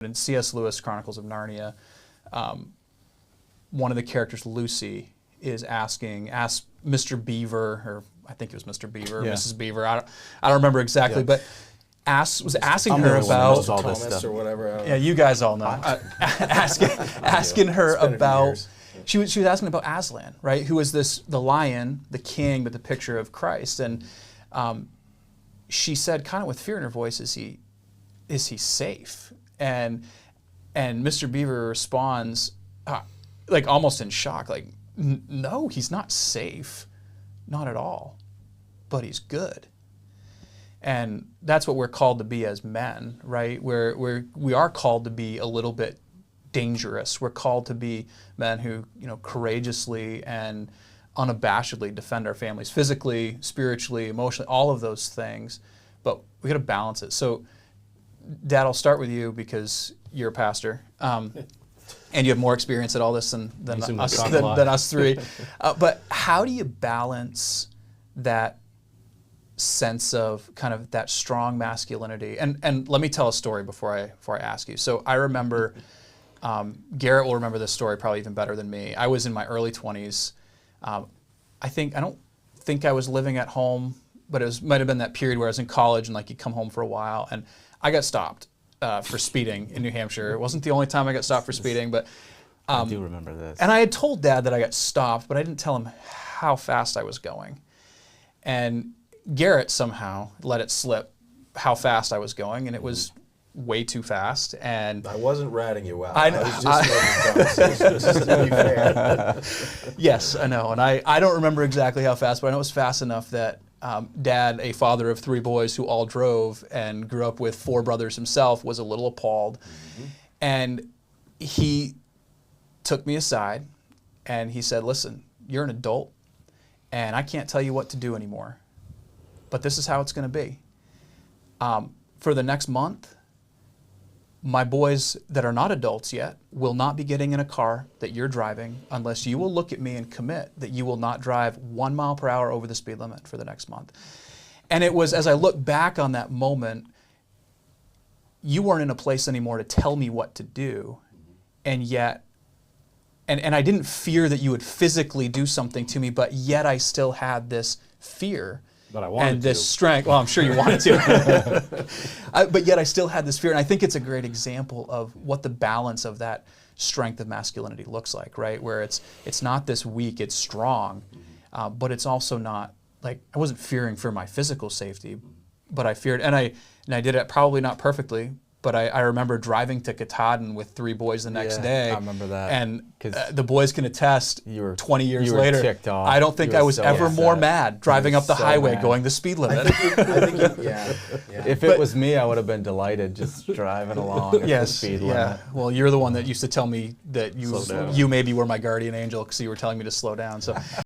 In C.S. Lewis' Chronicles of Narnia, one of the characters, Lucy, is asked Mr. Beaver, or I think it was Mr. Beaver, Yeah. Mrs. Beaver, I don't remember exactly, Yeah. but was asking I'm her the one that knows about, all this Thomas stuff. or whatever. yeah, you guys all know, asking her It's been a few about, years. she was asking about Aslan, right, who is the lion, the king, but the picture of Christ, and she said, kind of with fear in her voice, is he safe? And Mr. Beaver responds, like almost in shock, like, no, he's not safe, not at all, but he's good. And that's what we're called to be as men, right? We are called to be a little bit dangerous. We're called to be men who, courageously and unabashedly defend our families, physically, spiritually, emotionally, all of those things. But we got to balance it. So, Dad, I'll start with you because you're a pastor, and you have more experience at all this than us three. But how do you balance that sense of kind of that strong masculinity? And let me tell a story before I ask you. So I remember, Garrett will remember this story probably even better than me. I was in my early 20s. I don't think I was living at home, but might have been that period where I was in college and like you come home for a while, and I got stopped for speeding in New Hampshire. It wasn't the only time I got stopped for speeding, but I do remember this. and I had told Dad that I got stopped, but I didn't tell him how fast I was going. And Garrett somehow let it slip how fast I was going, and it was way too fast. And I wasn't ratting you out. I I was just making conversations, just to be fair. Yes, I know. And I don't remember exactly how fast, but I know it was fast enough that Dad, a father of 3 boys who all drove and grew up with 4 brothers himself, was a little appalled. Mm-hmm. And he took me aside and he said, listen, you're an adult and I can't tell you what to do anymore, but this is how it's going to be. For the next month, my boys that are not adults yet will not be getting in a car that you're driving unless you will look at me and commit that you will not drive 1 mile per hour over the speed limit for the next month. And it was, as I look back on that moment, you weren't in a place anymore to tell me what to do, and yet, and I didn't fear that you would physically do something to me, but yet I still had this fear. But I wanted and this to. strength. Well, I'm sure you wanted to. But yet I still had this fear. And I think it's a great example of what the balance of that strength of masculinity looks like, right? Where it's not this weak, it's strong. But it's also not, like, I wasn't fearing for my physical safety, but I feared, and I did it probably not perfectly, but I remember driving to Katahdin with 3 boys the next day. I remember that. And the boys can attest, 20 years you were later, ticked off. I don't think You I were was so ever upset. more mad driving up the so highway mad. going the speed limit. Yeah. If it was me, I would have been delighted just driving along at the speed limit. Yeah. Well, you're the one that used to tell me that Slow down. you maybe were my guardian angel because you were telling me to slow down. So